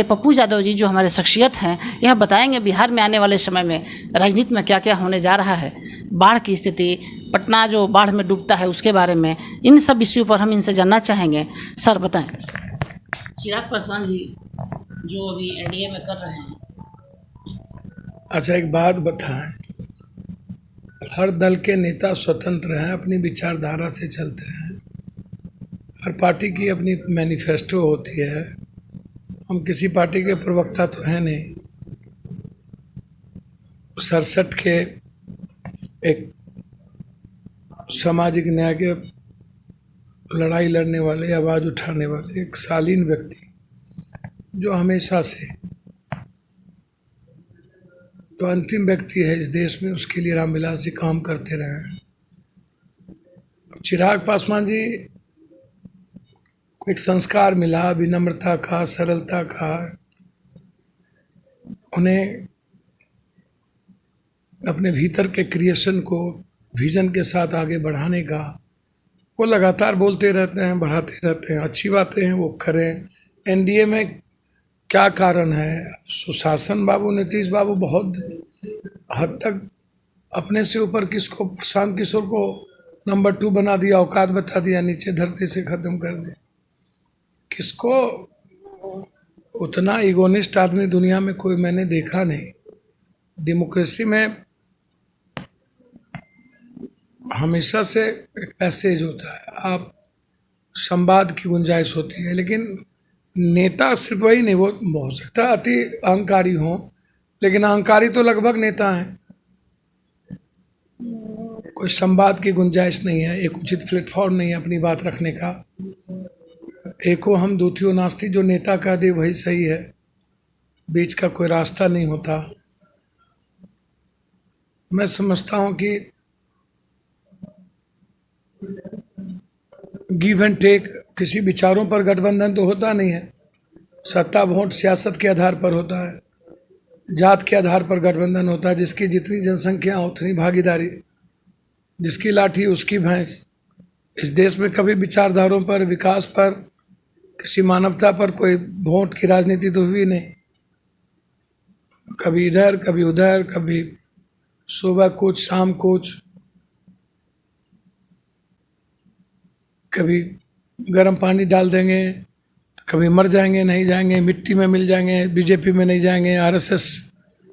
पप्पू यादव जी जो हमारे शख्सियत हैं, यह बताएंगे बिहार में आने वाले समय में राजनीति में क्या क्या होने जा रहा है, बाढ़ की स्थिति, पटना जो बाढ़ में डूबता है उसके बारे में, इन सब विषयों पर हम इनसे जानना चाहेंगे। सर बताएं। चिराग पासवान जी जो अभी एनडीए में कर रहे हैं। अच्छा, एक बात बताएं, हर दल के नेता स्वतंत्र हैं, अपनी विचारधारा से चलते हैं। हर पार्टी की अपनी मैनिफेस्टो होती है। हम किसी पार्टी के प्रवक्ता तो हैं नहीं। 67 के एक सामाजिक न्याय के लड़ाई लड़ने वाले, आवाज़ उठाने वाले एक शालीन व्यक्ति जो हमेशा से जो अंतिम व्यक्ति है इस देश में, उसके लिए रामविलास जी काम करते रहे हैं। चिराग पासवान जी को एक संस्कार मिला, विनम्रता का, सरलता का, उन्हें अपने भीतर के क्रिएशन को विजन के साथ आगे बढ़ाने का, वो लगातार बोलते रहते हैं, बढ़ाते रहते हैं। अच्छी बातें हैं, वो करें। एनडीए में क्या कारण है? सुशासन बाबू, नीतीश बाबू बहुत हद तक अपने से ऊपर किसको, प्रशांत किशोर को नंबर 2 बना दिया, औकात बता दिया, नीचे धरती से खत्म कर दिया। किसको? उतना इगोनिस्ट आदमी दुनिया में कोई मैंने देखा नहीं। डेमोक्रेसी में हमेशा से एक पैसेज होता है, आप संवाद की गुंजाइश होती है, लेकिन नेता सिर्फ वही नहीं, वो हो सकता है अति अहंकारी हो, लेकिन अहंकारी तो लगभग नेता हैं। कोई संवाद की गुंजाइश नहीं है, एक उचित प्लेटफॉर्म नहीं है अपनी बात रखने का। एको हम दूतियो नास्ती, जो नेता कह दे वही सही है, बीच का कोई रास्ता नहीं होता। मैं समझता हूँ कि गिव एंड टेक, किसी विचारों पर गठबंधन तो होता नहीं है। सत्ता वोट सियासत के आधार पर होता है, जात के आधार पर गठबंधन होता है। जिसकी जितनी जनसंख्या उतनी भागीदारी, जिसकी लाठी उसकी भैंस। इस देश में कभी विचारधारों पर, विकास पर, किसी मानवता पर कोई वोट की राजनीति तो हुई नहीं। कभी इधर, कभी उधर, कभी सुबह कुछ, शाम कुछ, कभी गर्म पानी डाल देंगे, कभी मर जाएंगे, नहीं जाएंगे, मिट्टी में मिल जाएंगे, बीजेपी में नहीं जाएंगे, आरएसएस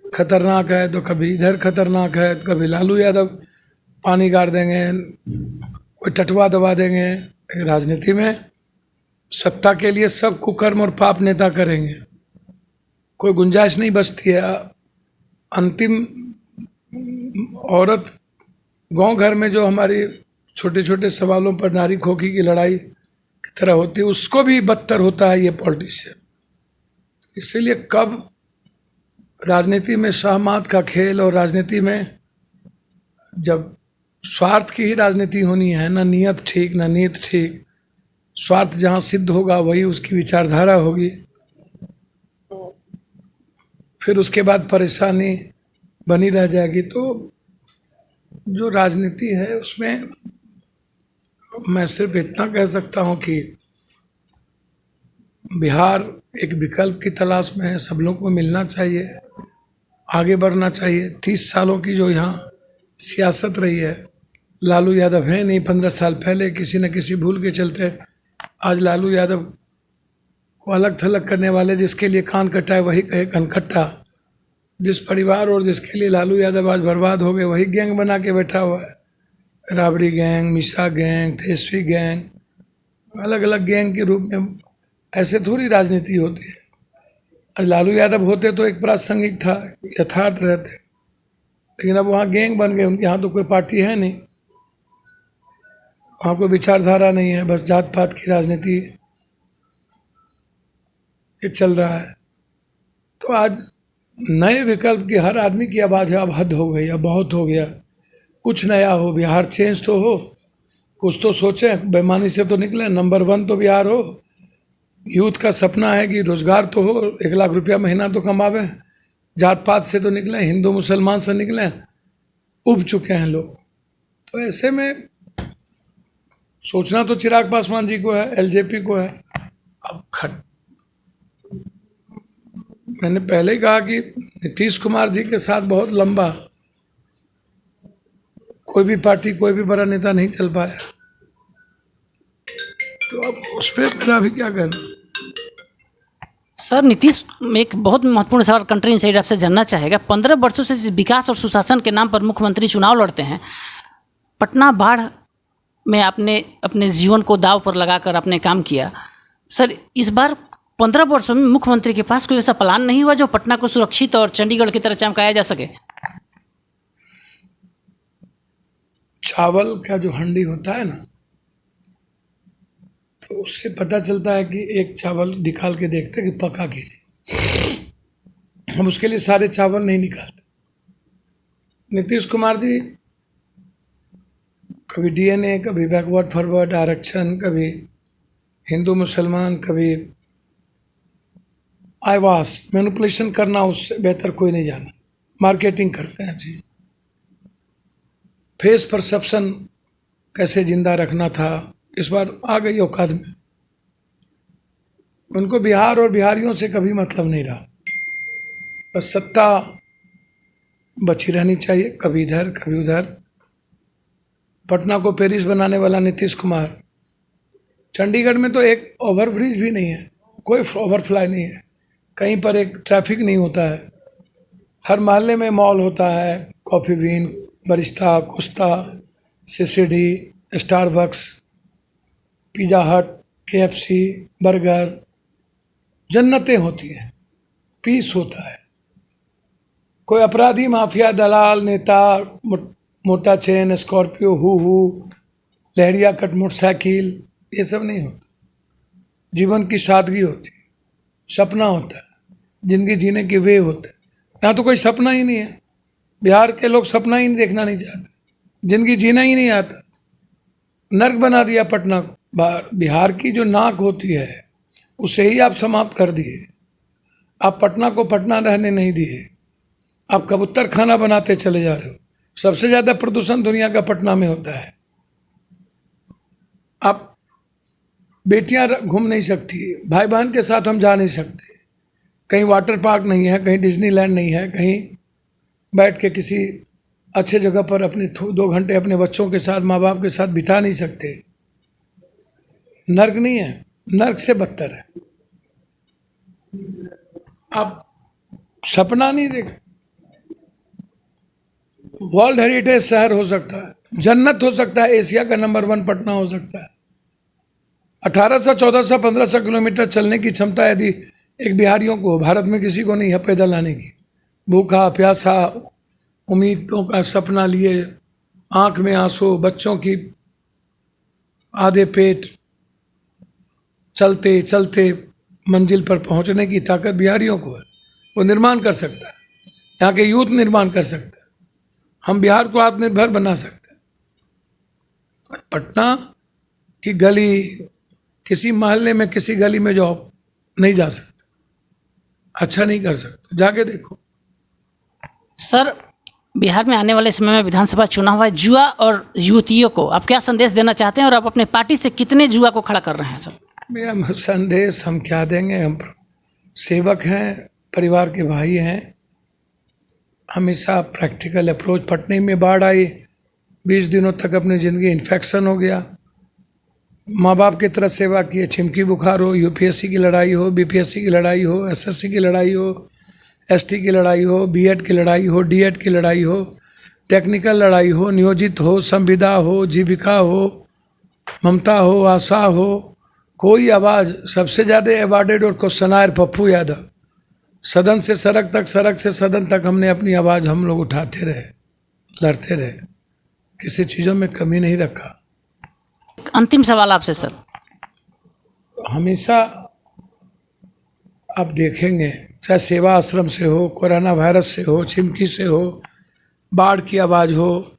खतरनाक है, तो कभी इधर खतरनाक है, तो कभी लालू यादव पानी गाड़ देंगे, कोई टटवा दबा देंगे। राजनीति में सत्ता के लिए सब कुकर्म और पाप नेता करेंगे, कोई गुंजाइश नहीं बचती है। अंतिम औरत गांव घर में जो हमारी छोटे छोटे सवालों पर नारी खोखी की लड़ाई की तरह होती है, उसको भी बदतर होता है ये पॉलिटिशियन। इसीलिए कब राजनीति में सहमत का खेल, और राजनीति में जब स्वार्थ की ही राजनीति होनी है, ना नियत ठीक ना नीत ठीक, स्वार्थ जहाँ सिद्ध होगा वही उसकी विचारधारा होगी, फिर उसके बाद परेशानी बनी रह जाएगी। तो जो राजनीति है उसमें मैं सिर्फ इतना कह सकता हूँ कि बिहार एक विकल्प की तलाश में है। सब लोग को मिलना चाहिए, आगे बढ़ना चाहिए। 30 सालों की जो यहाँ सियासत रही है, लालू यादव है नहीं, 15 साल पहले किसी न किसी भूल के चलते आज लालू यादव को अलग थलग करने वाले, जिसके लिए कान कटाए वही कहे कनकट्टा। जिस परिवार और जिसके लिए लालू यादव आज बर्बाद हो गए, वही गैंग बना के बैठा हुआ है। राबड़ी गैंग, मिसा गैंग, तेजस्वी गैंग, अलग अलग गैंग के रूप में। ऐसे थोड़ी राजनीति होती है। आज लालू यादव होते तो एक प्रासंगिक था, यथार्थ रहते, लेकिन अब वहाँ गैंग बन गए। उनके यहाँ तो कोई पार्टी है नहीं, वहाँ कोई विचारधारा नहीं है, बस जात पात की राजनीति ये चल रहा है। तो आज नए विकल्प की हर आदमी की आवाज़ है, अब हद हो गई, अब बहुत हो गया, कुछ नया हो, बिहार चेंज तो हो, कुछ तो सोचें। बेईमानी से तो निकले, नंबर 1 तो बिहार हो। यूथ का सपना है कि रोजगार तो हो, 1 लाख रुपया महीना तो कमावे। जात पात से तो निकले, हिंदू मुसलमान से निकले, उब चुके हैं लोग। तो ऐसे में सोचना तो चिराग पासवान जी को है, एलजेपी को है। अब मैंने पहले ही कहा कि नीतीश कुमार जी के साथ बहुत लंबा कोई भी पार्टी, कोई भी बड़ा नेता नहीं चल पाया, तो अब उस पर मेरा भी क्या कहना। सर नीतीश में एक बहुत महत्वपूर्ण सवाल कंट्री इनसाइड आपसे जानना चाहेगा। 15 वर्षों से जिस विकास और सुशासन के नाम पर मुख्यमंत्री चुनाव लड़ते हैं, पटना बाढ़ में आपने अपने जीवन को दांव पर लगाकर आपने काम किया। सर इस बार 15 वर्षों में मुख्यमंत्री के पास कोई ऐसा प्लान नहीं हुआ जो पटना को सुरक्षित और चंडीगढ़ की तरह चमकाया जा सके? चावल का जो हंडी होता है ना, तो उससे पता चलता है कि एक चावल निकाल के देखते हैं कि पका कि नहीं। हम उसके लिए सारे चावल नहीं निकालते। नीतीश कुमार जी कभी डीएनए, कभी बैकवर्ड फॉरवर्ड आरक्षण, कभी हिंदू मुसलमान, कभी आवास मैनिपुलेशन करना, उससे बेहतर कोई नहीं जाना। मार्केटिंग करते हैं जी। फेस परसेप्शन कैसे जिंदा रखना था, इस बार आ गई औकात में। उनको बिहार और बिहारियों से कभी मतलब नहीं रहा, बस सत्ता बची रहनी चाहिए, कभी इधर कभी उधर। पटना को पेरिस बनाने वाला नीतीश कुमार, चंडीगढ़ में तो एक ओवरब्रिज भी नहीं है, कोई ओवरफ्लाई नहीं है, कहीं पर एक ट्रैफिक नहीं होता है। हर मोहल्ले में मॉल होता है, कॉफ़ी बीन, बरिस्ता, कुस्ता, CCD, Starbucks, Pizza Hut, KFC, burger, जन्नतें होती हैं, पीस होता है। कोई अपराधी, माफिया, दलाल, नेता, मोटा चेन, स्कॉर्पियो, हु, लहरिया कट मोटरसाइकिल, ये सब नहीं होता। जीवन की सादगी होती है, सपना होता है, जिंदगी जीने के वे होते हैं। यहाँ तो कोई सपना ही नहीं है। बिहार के लोग सपना ही देखना नहीं चाहते, जिंदगी जीना ही नहीं आता। नर्क बना दिया पटना को। बिहार की जो नाक होती है उसे ही आप समाप्त कर दिए। आप पटना को पटना रहने नहीं दिए, आप कबूतर खाना बनाते चले जा रहे हो। सबसे ज़्यादा प्रदूषण दुनिया का पटना में होता है। आप बेटियां घूम नहीं सकती, भाई बहन के साथ हम जा नहीं सकते, कहीं वाटर पार्क नहीं है, कहीं डिज्नीलैंड नहीं है, कहीं बैठ के किसी अच्छे जगह पर अपने 2 घंटे अपने बच्चों के साथ, माँ बाप के साथ बिता नहीं सकते। नर्क नहीं है, नर्क से बदतर है। आप सपना नहीं देख। वर्ल्ड हेरिटेज शहर हो सकता है, जन्नत हो सकता है, एशिया का नंबर 1 पटना हो सकता है। 1800, 1400, 1500 किलोमीटर चलने की क्षमता यदि एक बिहारियों को, भारत में किसी को नहीं है पैदल आने की। भूखा प्यासा, उम्मीदों का सपना लिए, आंख में आंसू, बच्चों की आधे पेट, चलते चलते मंजिल पर पहुंचने की ताकत बिहारियों को है। वो निर्माण कर सकता है, यहाँ के यूथ निर्माण कर सकता है। हम बिहार को आत्मनिर्भर बना सकते हैं। पटना की गली, किसी मोहल्ले में, किसी गली में जो नहीं जा सकते, अच्छा नहीं कर सकते, जाके देखो। सर बिहार में आने वाले समय में विधानसभा चुनाव है, जुआ और युवतियों को आप क्या संदेश देना चाहते हैं और आप अपने पार्टी से कितने जुआ को खड़ा कर रहे हैं? सर भैया संदेश हम क्या देंगे, हम सेवक हैं, परिवार के भाई हैं, हमेशा प्रैक्टिकल अप्रोच। पटने में बाढ़ आई, 20 दिनों तक अपनी ज़िंदगी इन्फेक्शन हो गया, माँ बाप की तरह सेवा किए। छिमकी बुखार हो, यूपीएससी की लड़ाई हो, बीपीएससी की लड़ाई हो, एसएससी की लड़ाई हो, एसटी की लड़ाई हो, बीएड की लड़ाई हो, डीएड की लड़ाई हो, टेक्निकल लड़ाई हो, नियोजित हो, संविदा हो, जीविका हो, ममता हो, आशा हो, कोई आवाज़। सबसे ज़्यादा अवार्डेड और क्वेश्चनायर पप्पू यादव। सदन से सड़क तक, सड़क से सदन तक हमने अपनी आवाज़ हम लोग उठाते रहे, लड़ते रहे, किसी चीज़ों में कमी नहीं रखा। अंतिम सवाल आपसे सर। हमेशा आप देखेंगे, चाहे सेवा आश्रम से हो, कोरोना वायरस से हो, चिमकी से हो, बाढ़ की आवाज़ हो,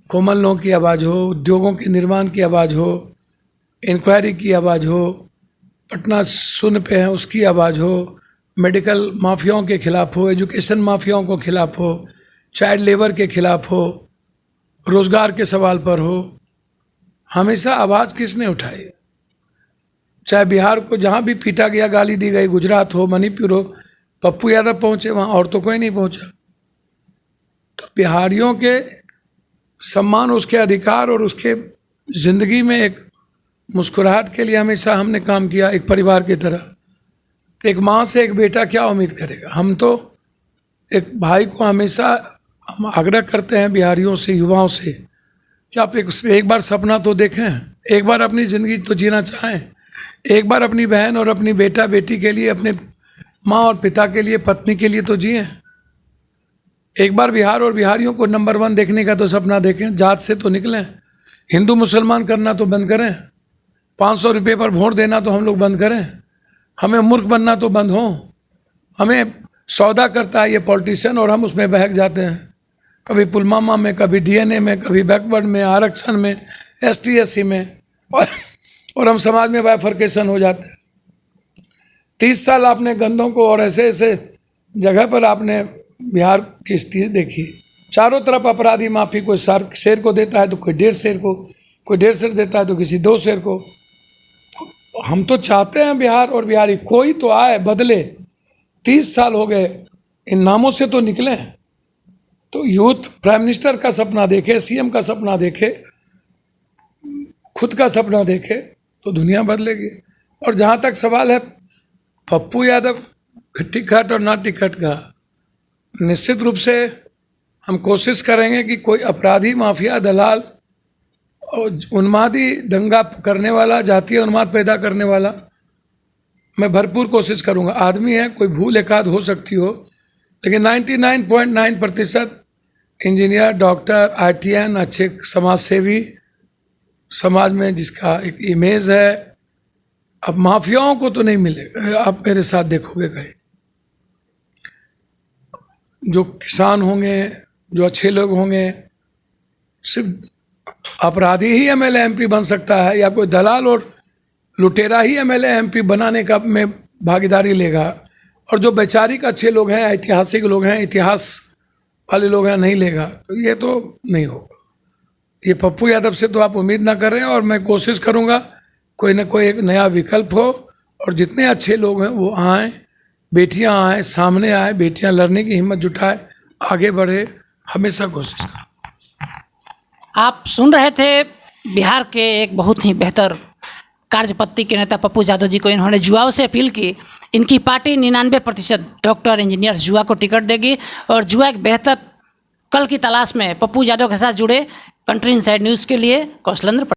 कोमल नो की आवाज़ हो, उद्योगों के निर्माण की आवाज़ हो, इंक्वायरी की आवाज़ हो, पटना शून्य पे है उसकी आवाज़ हो, मेडिकल माफियाओं के खिलाफ हो, एजुकेशन माफियाओं को खिलाफ हो, चाइल्ड लेबर के खिलाफ हो, रोज़गार के सवाल पर हो, हमेशा आवाज़ किसने उठाई? चाहे बिहार को जहाँ भी पीटा गया, गाली दी गई, गुजरात हो, मणिपुर हो, पप्पू यादव पहुंचे वहाँ, और तो कोई नहीं पहुंचा। तो बिहारियों के सम्मान, उसके अधिकार और उसके ज़िंदगी में एक मुस्कुराहट के लिए हमेशा हमने काम किया, एक परिवार की तरह। एक माँ से एक बेटा क्या उम्मीद करेगा। हम तो एक भाई को हमेशा हम आग्रह करते हैं बिहारियों से, युवाओं से, कि आप एक बार सपना तो देखें, एक बार अपनी ज़िंदगी तो जीना चाहें, एक बार अपनी बहन और अपनी बेटा बेटी के लिए, अपने माँ और पिता के लिए, पत्नी के लिए तो जिएं। एक बार बिहार और बिहारियों को नंबर 1 देखने का तो सपना देखें। जात से तो निकलें, हिंदू मुसलमान करना तो बंद करें, 500 रुपये पर वोट देना तो हम लोग बंद करें, हमें मूर्ख बनना तो बंद हो। हमें सौदा करता है ये पॉलिटिशियन और हम उसमें बहक जाते हैं, कभी पुलवामा में, कभी डीएनए में, कभी बैकवर्ड में, आरक्षण में, एसटी एससी में, और हम समाज में बाइफर्केशन हो जाते हैं। 30 साल आपने गंदों को और ऐसे ऐसे जगह पर आपने बिहार की स्थिति देखी। चारों तरफ अपराधी माफी, कोई शेर को देता है तो कोई 1.5 शेर को, कोई 1.5 शेर देता है तो किसी 2 शेर को। हम तो चाहते हैं बिहार और बिहारी कोई तो आए, बदले। 30 साल हो गए, इन नामों से तो निकले। तो यूथ प्राइम मिनिस्टर का सपना देखे, सीएम का सपना देखे, खुद का सपना देखे, तो दुनिया बदलेगी। और जहाँ तक सवाल है पप्पू यादव टिकट और ना टिकट का, निश्चित रूप से हम कोशिश करेंगे कि कोई अपराधी, माफिया, दलाल और उन्मादी दंगा करने वाला, जातीय उन्माद पैदा करने वाला, मैं भरपूर कोशिश करूंगा। आदमी है, कोई भूल एकाध हो सकती हो, लेकिन 99.9% इंजीनियर, डॉक्टर, आईटीएन, अच्छे समाज सेवी, समाज में जिसका एक इमेज है। अब माफियाओं को तो नहीं मिलेगा। आप मेरे साथ देखोगे कहीं जो किसान होंगे, जो अच्छे लोग होंगे, सिर्फ अपराधी ही एमएलए एमपी बन सकता है, या कोई दलाल और लुटेरा ही एमएलए एमपी बनाने का में भागीदारी लेगा। और जो वैचारिक अच्छे लोग हैं, ऐतिहासिक लोग हैं, इतिहास वाले लोग हैं, नहीं लेगा। तो ये तो नहीं होगा। ये पप्पू यादव से तो आप उम्मीद ना करें। और मैं कोशिश करूंगा कोई ना कोई एक नया विकल्प हो, और जितने अच्छे लोग हैं वो आएँ, बेटियां आएँ, सामने आए, बेटियां लड़ने की हिम्मत जुटाए, आगे बढ़े, हमेशा कोशिश करें। आप सुन रहे थे बिहार के एक बहुत ही बेहतर कार्यपद्धति के नेता पप्पू यादव जी को। इन्होंने युवाओं से अपील की, इनकी पार्टी 99% डॉक्टर, इंजीनियर, युवा को टिकट देगी, और युवा एक बेहतर कल की तलाश में पप्पू यादव के साथ जुड़े। कंट्री इनसाइड न्यूज़ के लिए कौशलेंद्र।